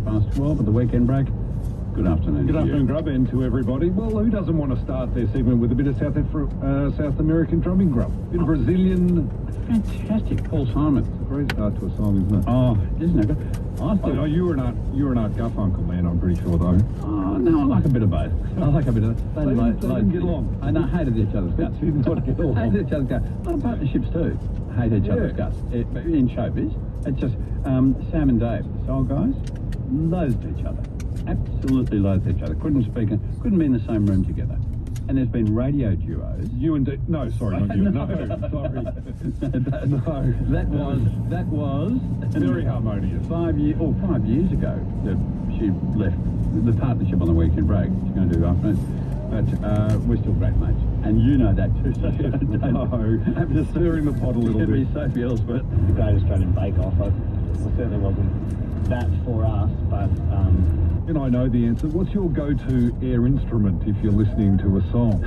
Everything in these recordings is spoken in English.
past 12 at the weekend break. Good afternoon. Good to afternoon, you. Grub, and to everybody. Well, who doesn't want to start their segment with a bit of South American drumming, Grub? Bit of Brazilian. Fantastic, Paul Simon. It's a great start to a song, isn't it? Oh, isn't it good? I thought, Oh, you're an Art Garfunkel man, I'm pretty sure, though. oh no, I like a bit of both. I like a bit of. They didn't get along. I know, hated each other's guts. They did not get along. Hated each other's guts. A lot of partnerships too. Hate each other's guts. In showbiz, it's just Sam and Dave, the Soul guys, loathed each other. Absolutely loathed each other. Couldn't be in the same room together. And there's been radio duos. You and no, sorry, not you. No, sorry. No. That was Very harmonious. 5 years ago that she left the partnership on the weekend break. She's going to do afternoon. But we're still great mates. And you know that too, so I'm just stirring the pot a little bit. Sophie Ellsworth. The Great Australian Bake Off. It certainly wasn't that for us, but And I know the answer. What's your go-to air instrument if you're listening to a song?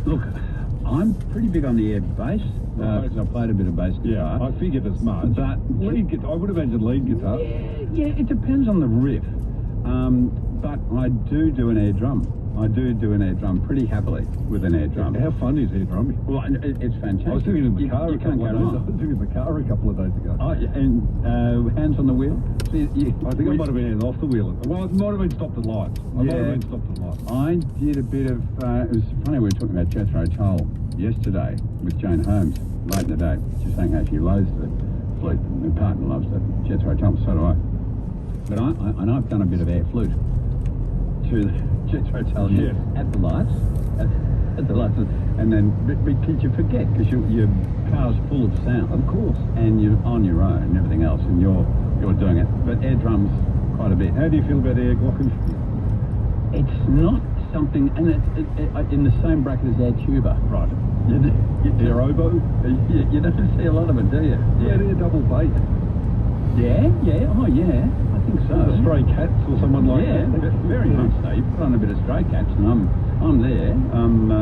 Look, I'm pretty big on the air bass because I played a bit of bass guitar. I figured as much. But lead guitar, I would imagine lead guitar. Yeah, it depends on the riff. But I do an air drum. I do an air drum pretty happily with an air drum. How fun is air drumming? Well, it's fantastic. I was doing it in the car. You can't go I wrong. was doing it in the car a couple of days ago. Oh, yeah, and hands on the wheel. So I think I might have been hands off the wheel. Well, it might have been stopped at lights. I might have been stopped at lights. I did a bit of. It was funny. We were talking about Jethro Tull yesterday with Jane Holmes late in the day. She's saying how she loathes the flute. My partner loves the Jethro Tull. So do I. But I've done a bit of air flute to the Jethro Tull at the lights. At the lights, and then but you forget because your car's full of sound, of course, and you're on your own and everything else, and you're doing it. But air drums quite a bit. How do you feel about air glockenspiel? It's not something, and it's in the same bracket as air tuba. Right. Air oboe? You don't see a lot of it, do you? Yeah, air double bass. Yeah, oh yeah, I think so. The Stray Cats or someone like that. Yeah, very much so. You put on a bit of Stray Cats and I'm there.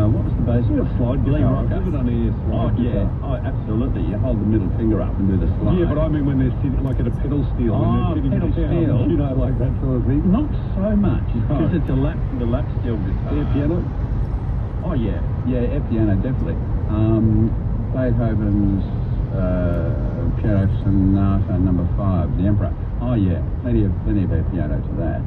What was the bass? A slide Lee guitar. Rocker. I've never done air slide guitar. Oh, absolutely. You hold the middle finger up and do the slide. Yeah, but I mean when they're sitting like at a pedal steel. Oh, when they're pedal sitting down, steel. You know, like that sort of thing. Not so much, because it's the lap steel guitar. Air piano? Oh yeah, air piano definitely. Beethoven's Piano Sonata No. 5, The Emperor. Oh yeah, plenty of air piano to that.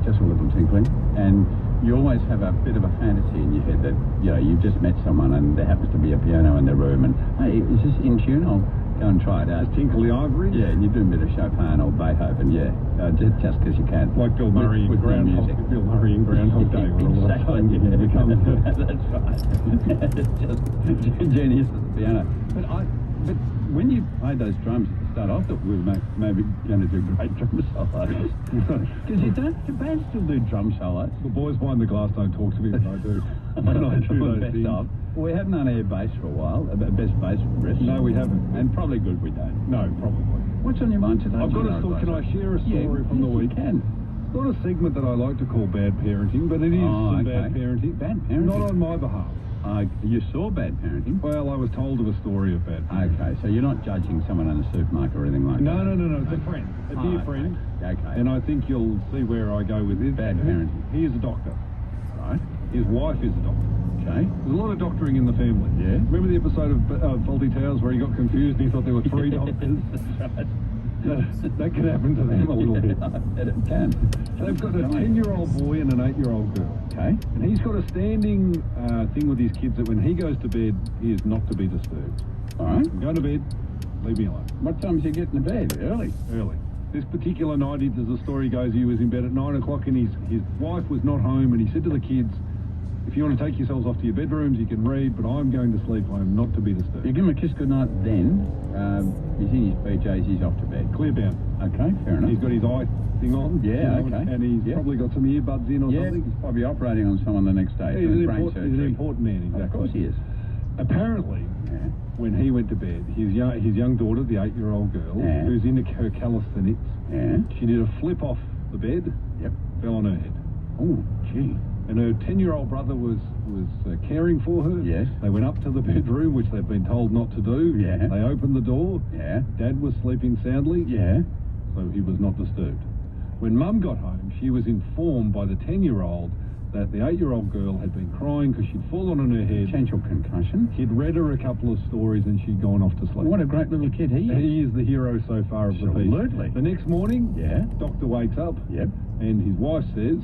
Just a little tinkling, and you always have a bit of a fantasy in your head that you've just met someone and there happens to be a piano in their room, and hey, is this in tune? I'll go and try it out. Just tinkle the ivory? Yeah, and you're doing a bit of Chopin or Beethoven, just because you can. Like Bill Murray in Groundhog Day. Exactly. That's right. Just genius at the piano. But when you play those drums at the start, I thought we were maybe going to do great drum solos. Because do bands still do drum solos? The boys behind the glass don't talk to me, but I do. When I do those Best things. of. Well, we haven't done air bass for a while. Best bass riff. No, we haven't. And probably good we don't. No, probably. What's on your mind today? I've got a story. Can I share a story from the week? You can. It's not a segment that I like to call bad parenting, but it is some bad parenting. Bad parenting? Not on my behalf. You saw bad parenting? Well, I was told of a story of bad parenting. Okay, so you're not judging someone in a supermarket or anything like No, that? No. It's a friend. A dear friend. Okay. And I think you'll see where I go with this. Bad parenting. He is a doctor. Right. His wife is a doctor. Okay. There's a lot of doctoring in the family. Yeah. Remember the episode of Faulty Towers where he got confused and he thought there were 3 doctors? That's right. That could happen to them a little bit. It can. They've got a 10-year-old boy and an 8-year-old girl. Okay. And he's got a standing thing with his kids that when he goes to bed, he is not to be disturbed. All right. Go to bed, leave me alone. What time is he getting to bed? Early. This particular night, as the story goes, he was in bed at 9 o'clock and his wife was not home, and he said to the kids, if you want to take yourselves off to your bedrooms, you can read, but I'm going to sleep home, not to be disturbed. You give him a kiss goodnight then. He's in his PJs, he's off to bed. Clear bound. Okay, fair enough. He's got his eye thing on. Yeah, okay. And he's probably got some earbuds in or something. He's probably operating on someone the next day. He's for an brain important man, exactly. Of course he is. Apparently, when he went to bed, his young daughter, the 8-year-old girl, who's into her calisthenics, she did a flip off the bed, fell on her head. Oh, gee. And her 10-year-old brother was caring for her. Yes. They went up to the bedroom, which they've been told not to do. Yeah. They opened the door. Yeah. Dad was sleeping soundly. Yeah. So he was not disturbed. When Mum got home, she was informed by the 10-year-old that the 8-year-old girl had been crying because she'd fallen on her head. Potential concussion. He'd read her a couple of stories and she'd gone off to sleep. What a great little kid he is. He is the hero so far of the piece. Absolutely. The next morning, Yeah. doctor wakes up Yep. and his wife says,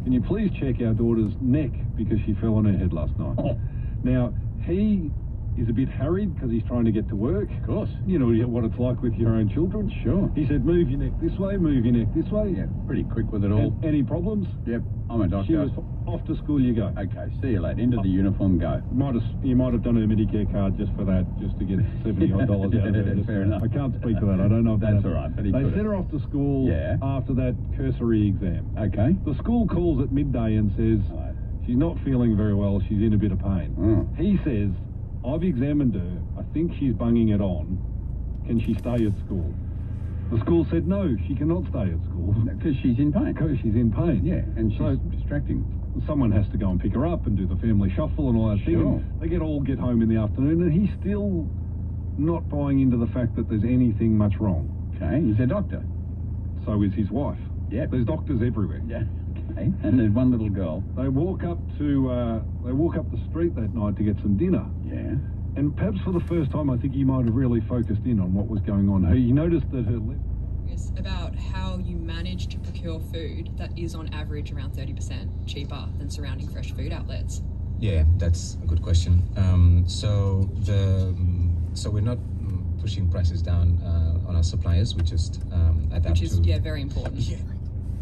"Can you please check our daughter's neck because she fell on her head last night?" Oh. Now, he is a bit harried because he's trying to get to work. Of course. You know what it's like with your own children. Sure. He said, "Move your neck this way, move your neck this way." Yeah, pretty quick with it all. Any problems? Yep, I'm a doctor. She was off to school, you go. Okay, see you later. Into the uniform, go. You might have done her Medicare card just for that, just to get $70 odd out of her. Fair enough. I can't speak to that. I don't know if That's that all right, but he They could sent have. her off to school Yeah. after that cursory exam. Okay. The school calls at midday and says, Right. she's not feeling very well, she's in a bit of pain. Mm. He says, "I've examined her, I think she's bunging it on. Can she stay at school?" The school said, "No, she cannot stay at school." Because she's in pain. Because she's in pain. Yeah, and she's So distracting. someone has to go and pick her up and do the family shuffle and all that thing. Sure. And they get home in the afternoon and he's still not buying into the fact that there's anything much wrong. Okay, he's a doctor. So is his wife. Yep. There's doctors everywhere. Yeah. Okay. And there's one little girl. They walk up the street that night to get some dinner. Yeah. And perhaps for the first time, I think he might have really focused in on what was going on. He noticed that her lip. Is about how you manage to procure food that is on average around 30% cheaper than surrounding fresh food outlets. Yeah, that's a good question. So we're not pushing prices down on our suppliers. We just adapt Which is, to. very important. Yeah.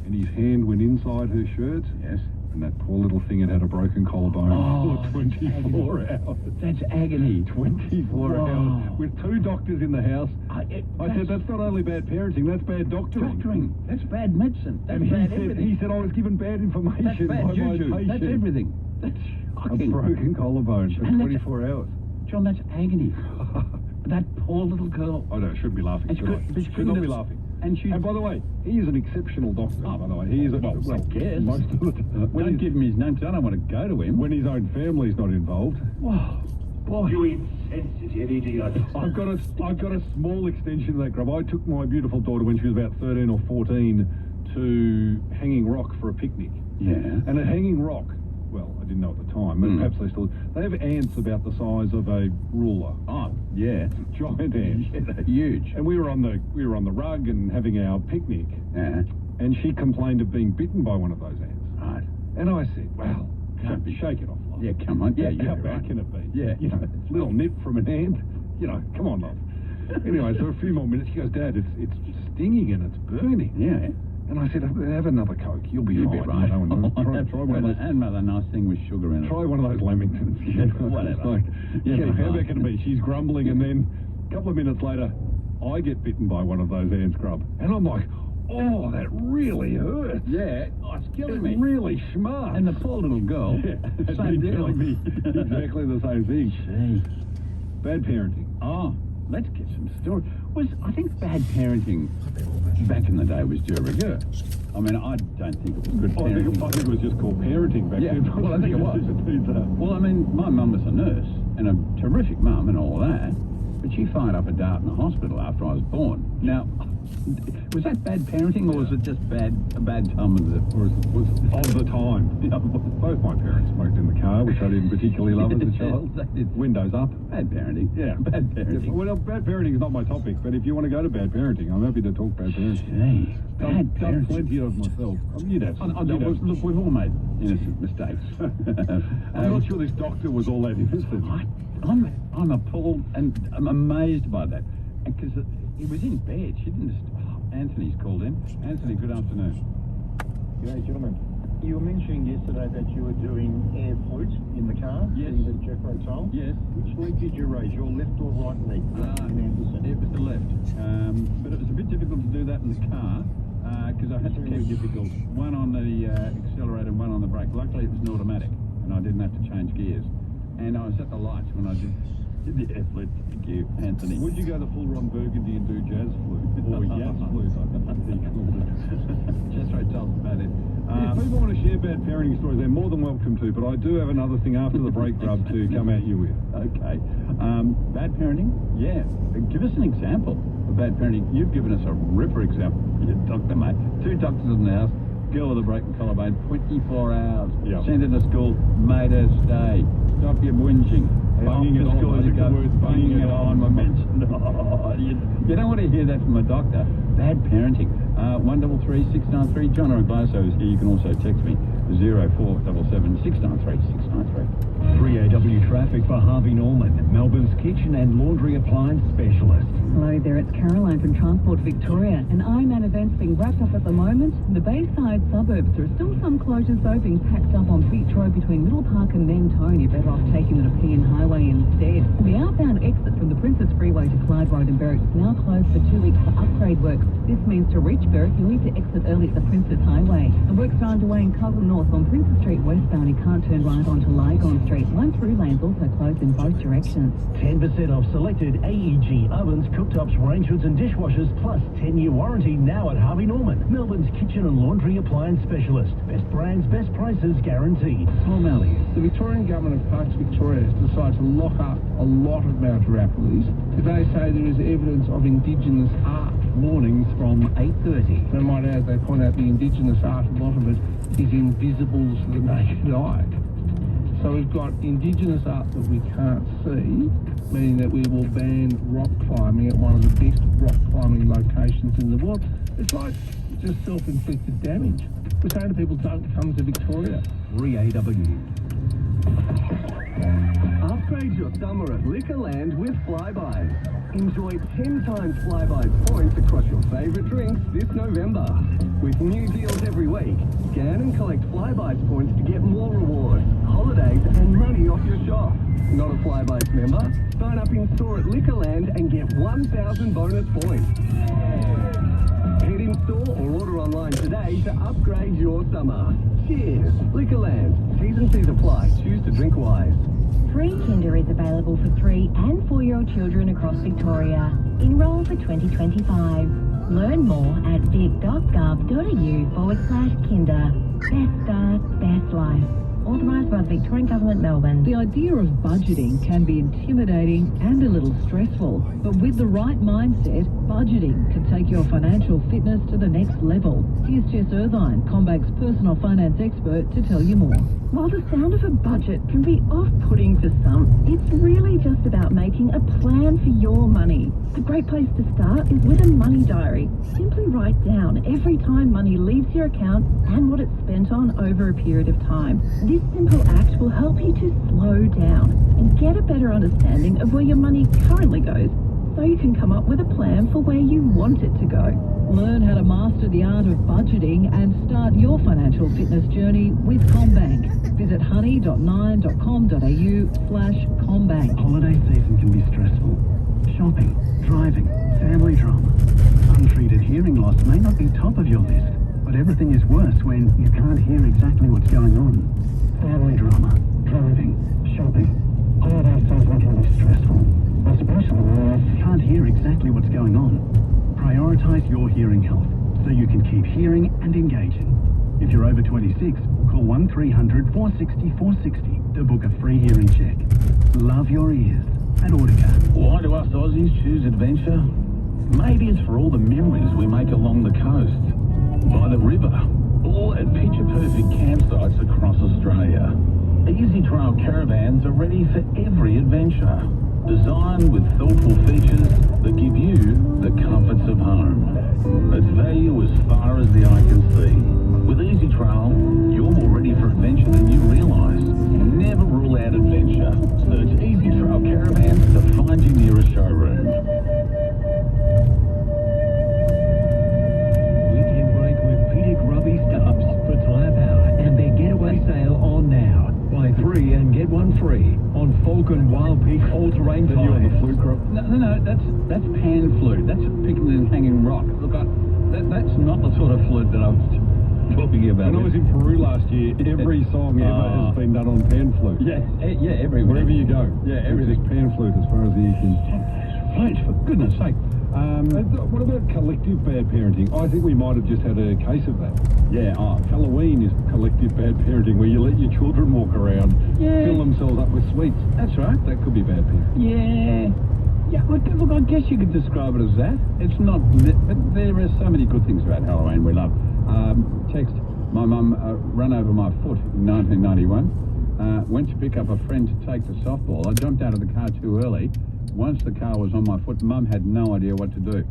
And his hand went inside her shirt. Yes. And that poor little thing had a broken collarbone Oh, for 24 hours. That's agony. 24 Wow. hours. With 2 doctors in the house. I said, that's not only bad parenting, that's bad doctoring. Doctoring. That's bad medicine. That's And bad he everything. said I was given bad information That's by bad my juju. patient. That's everything. That's A shocking. broken collarbone for And that's- 24 hours. John, that's agony. That poor little girl. I know, I shouldn't be laughing. And she Should I? could- but she Should couldn't not be have- laughing. And she. And by the way, he is an exceptional doctor, by the way. He is a, Well, I guess. most of the time. Don't give him his name, 'cause I don't want to go to him. When his own family's not involved. Whoa, boy. You insensitive idiot. I've got a small extension of that grub. I took my beautiful daughter when she was about 13 or 14 to Hanging Rock for a picnic. Yeah. And at Hanging Rock, well, I didn't know at the time, but Mm. perhaps they still, they have ants about the size of a ruler. Oh, yeah. Giant ants. Yeah, they're huge. And we were on the rug and having our picnic, Yeah. and she complained of being bitten by one of those ants. Right. And I said, well, Can't be. shake it off, love. Yeah, come on. Yeah, How you're bad right. can it be? Yeah. You know, little nip from an ant. You know, come on, love. Anyway, so a few more minutes. She goes, Dad, it's stinging and it's burning. Yeah. And I said, have another Coke. You'll be You'll fine. be right. You know, and try one of those. And another nice thing with sugar in it. Try one of those Lamingtons. You know, Whatever. it's like, You'll you know, be how fine. bad can it be? She's grumbling, and then a couple of minutes later, I get bitten by one of those ant scrub. And I'm like, oh, that really hurts. Yeah. Oh, it's killing It's me. really smart. And the poor little girl. yeah, Same they deal. telling me exactly the same thing. Gee. Bad parenting. Oh, let's get some story. I think bad parenting back in the day was de rigueur. I mean, I don't think it was good I parenting. think it was just called parenting back Yeah, then. well, I think it was. It's, Well, I mean, my mum was a nurse and a terrific mum and all that, but she fired up a dart in the hospital after I was born. Now, was that bad parenting or was it just a bad time of the, or was it of the time. Both my parents smoked in the car, which I didn't particularly love as a child. They did. Windows up. Bad parenting? Yeah. Bad parenting. Well, bad parenting is not my topic, but if you want to go to bad parenting, I'm happy to talk bad parenting. Gee, bad Done parenting. plenty of myself. You'd have some. Look, we've all made innocent mistakes. I'm not sure this doctor was all that innocent. I'm appalled and I'm amazed by that. Because he was in bed. She didn't just... Anthony's called in. Anthony, good afternoon. G'day, gentlemen. You were mentioning yesterday that you were doing air flute in the car. Yes. The Jeffro Toll. Yes. Which leg did you raise, your left or right leg? In Anderson. It was the left. But it was a bit difficult to do that in the car because I had to Very keep difficult. one on the accelerator and one on the brake. Luckily, it was an automatic and I didn't have to change gears. And I was at the lights when I did the air flute. Thank you, Anthony. Would you go the full Ron Burgundy and do jazz flute? Or jazz flute, I think he called it. Jethro Tull's about it. If people want to share bad parenting stories, they're more than welcome to, but I do have another thing after the break, Grub, to come at you with. Okay. Bad parenting? Yeah. Give us an example of for bad parenting. You've given us a ripper example. You're a doctor, mate. 2 doctors in the house. Girl with a broken collarbone, 24 hours. Yeah. Sent her to school, made her stay. Stop your whinging. Bunging it Off to on, school I you think go. the word's Bunging it on. I mentioned. Oh, you don't want to hear that from a doctor. Bad parenting. 133 693. John or Glasso is here. You can also text me 0477 693 693. 3AW traffic for Harvey Norman, Melbourne's kitchen and laundry appliance specialist. Hello there, it's Caroline from Transport Victoria. An Ironman event's being wrapped up at the moment. In the Bayside suburbs, there are still some closures though being packed up on Beach Road between Middle Park and Mentone. You're better off taking the Nepean Highway instead. The outbound exit from the Princess Freeway to Clyde Road in Berwick is now closed for 2 weeks for upgrade works. This means to reach Berwick, you'll need to exit early at the Princess Highway. The works are underway in Cullen North on Princess Street westbound. You can't turn right onto Lygon Street. 1 through lanes also closed in both directions. 10% off selected AEG ovens, cooktops, range hoods and dishwashers, plus 10-year warranty now at Harvey Norman, Melbourne's kitchen and laundry appliance specialist. Best brands, best prices guaranteed. Tom Elliott. The Victorian Government of Parks Victoria has decided to lock up a lot of Mount Arapiles if they say there is evidence of Indigenous art. Mornings from 8:30. And I might add, they point out the Indigenous art, a lot of it is invisible to the naked eye. So we've got Indigenous art that we can't see, meaning that we will ban rock climbing at one of the best rock climbing locations in the world. It's like just self-inflicted damage. We're saying to people, don't come to Victoria. 3AW. Upgrade your summer at Liquorland with Flybuys. Enjoy 10 times Flybuys points across your favourite drinks this November. With new deals every week, scan and collect Flybuys points to get more rewards, holidays and money off your shop. Not a Flybuys member? Sign up in store at Liquorland and get 1,000 bonus points. Head in store or order online today to upgrade your summer. Cheers! Liquorland. T's and C's apply. Choose to drink wise. Free Kinder is available for 3 and 4-year-old children across Victoria. Enrol for 2025. Learn more at vic.gov.au/kinder. Best start, best life. Authorised by the Victorian Government, Melbourne. The idea of budgeting can be intimidating and a little stressful, but with the right mindset, budgeting can take your financial fitness to the next level. Here's Jess Irvine, CommBank's personal finance expert, to tell you more. While the sound of a budget can be off-putting for some, it's really just about making a plan for your money. A great place to start is with a money diary. Simply write down every time money leaves your account and what it's spent on over a period of time. This simple act will help you to slow down and get a better understanding of where your money currently goes, so you can come up with a plan for where you want it to go. Learn how to master the art of budgeting and start your financial fitness journey with CommBank. Visit honey.9.com.au/CommBank. Holiday season can be stressful. Shopping, driving, family drama. Untreated hearing loss may not be top of your list, but everything is worse when you can't hear exactly what's going on. Family drama, driving, shopping. Holiday season can be stressful, especially when you can't hear exactly what's going on. Prioritise your hearing health so you can keep hearing and engaging. If you're over 26, call 1300 460 460 to book a free hearing check. Love your ears at Audica. Why do us Aussies choose adventure? Maybe it's for all the memories we make along the coast, by the river, or at picture-perfect campsites across Australia. Easy Trail caravans are ready for every adventure. Designed with thoughtful features that give you the comforts of home. It's value as far as the eye can see. With Easy Trail, you're more ready for adventure than you realise. Never rule out adventure. Search Easy Trail Caravans to find your nearest showroom. Weekend break with Pedic Rubby Stubs for Tyre Power and their getaway sale on now. Buy 3 and get 1 free on Falcon Wild Peak all-terrain tyres. You on the flute crop? No, that's pan flute. That's picking and hanging rock. Look, that's not the sort of flute that I'm talking about. When I was in Peru last year, every song ever has been done on pan flute. Yeah, everywhere. Wherever you go. Yeah, everything. It's pan flute as far as the ear can. Flute, for goodness sake. What about collective bad parenting? I think we might have just had a case of that. Yeah, Halloween is collective bad parenting, where you let your children walk around, fill themselves up with sweets. That's right. That could be bad parenting. Yeah, look, I guess you could describe it as that. It's not, but there are so many good things about Halloween we love. Text, my mum ran over my foot in 1991. Went to pick up a friend to take the softball. I jumped out of the car too early. Once the car was on my foot, Mum had no idea what to do.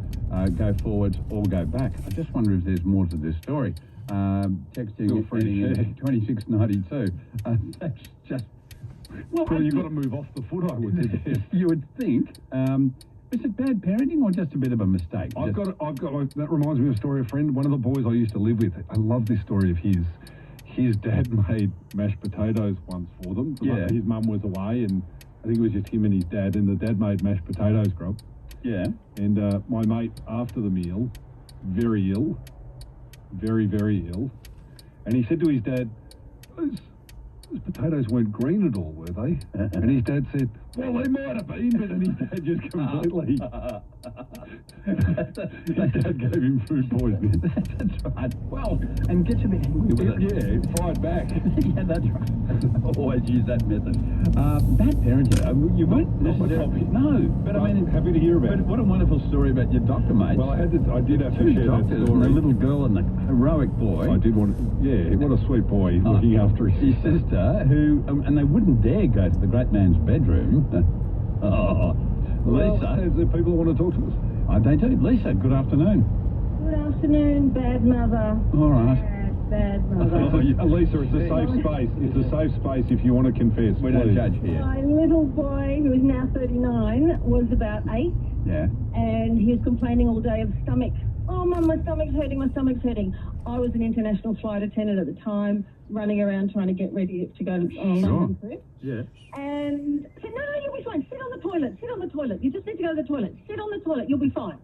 Go forwards or go back. I just wonder if there's more to this story. Texting in 2692. That's just... Well, you've got to move off the foot, I would suggest. You would think. Is it bad parenting or just a bit of a mistake? That reminds me of a story of a friend, one of the boys I used to live with. I love this story of his. His dad made mashed potatoes once for them. Yeah. His mum was away, and I think it was just him and his dad, and the dad made mashed potatoes, Grub. Yeah. And my mate, after the meal, very ill, very, very ill, and he said to his dad, those potatoes weren't green at all, were they? And his dad said, well, they might have been, but then his dad just completely... his dad gave him food poisoning. That's right. Well, and gets a bit angry with it. Yeah, fired back. Yeah, that's right. Always use that method. Bad parenting, you won't necessarily... No, but I mean... Happy to hear about it. What a wonderful story about your doctor, mate. Well, I did have to share that doctors, story. the little girl and the heroic boy. I did want to... Yeah, what a sweet boy looking after his sister, who... and they wouldn't dare go to the great man's bedroom. Lisa. Is there people who want to talk to us? They do. Lisa, good afternoon. Good afternoon, bad mother. All right. Bad mother. Lisa, it's a safe space. It's a safe space if you want to confess. We don't judge here. My little boy, who is now 39, was about 8. Yeah. And he was complaining all day of stomach. Oh, Mum, my stomach's hurting, my stomach's hurting. I was an international flight attendant at the time, running around trying to get ready to go on a London trip. Yeah. And I said, no, you'll be fine. Sit on the toilet. Sit on the toilet. You just need to go to the toilet. Sit on the toilet. You'll be fine.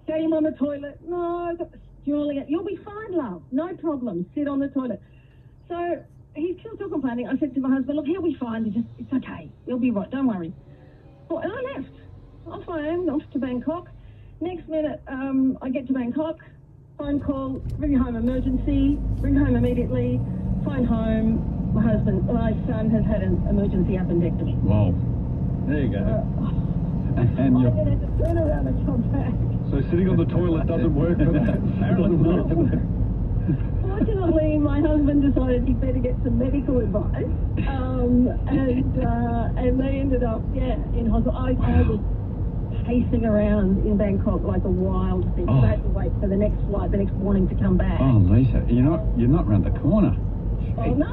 Get him on the toilet. No, Julia, you'll be fine, love. No problem. Sit on the toilet. So he's still complaining. I said to my husband, look, he'll be fine. It's okay. He'll be right. Don't worry. Well, and I left. Off I am, off to Bangkok. Next minute, I get to Bangkok. Phone call, bring home emergency, bring home immediately, phone home. My son has had an emergency appendectomy. Wow. There you go. And I then had to turn around and come back. So sitting on the toilet doesn't work for that? Apparently not. Fortunately, my husband decided he'd better get some medical advice. And they ended up, in hospital. I was pacing around in Bangkok like a wild thing. I had to wait for the next flight, the next morning to come back. Oh, Lisa, you're not round the corner. Oh, no,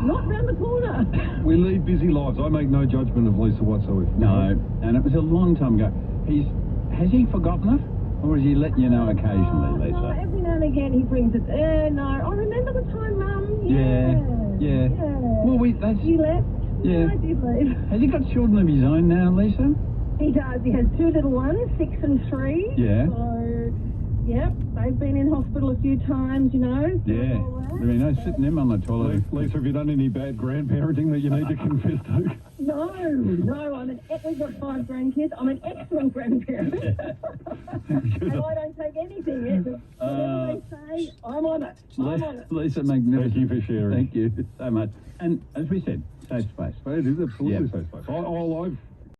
not round the corner. We lead busy lives. I make no judgment of Lisa whatsoever. No, and it was a long time ago. Has he forgotten it? Or has he let you know occasionally, Lisa? No, every now and again he brings it. No, I remember the time, Mum. Yeah. Well, He left. Yeah. I did leave. Has he got children of his own now, Lisa? He does. He has 2 little ones, 6 and 3. Yeah. So, yep, they've been in hospital a few times, Yeah. There be no sitting him on the toilet. Lisa, have you done any bad grandparenting that you need to confess to? No. We've got 5 grandkids. I'm an excellent grandparent. And I don't take anything. Whatever they say, I'm on it. Lisa, magnificent. Thank you for sharing. Thank you so much. And as we said, safe space. It is absolutely Yeah. safe space. I've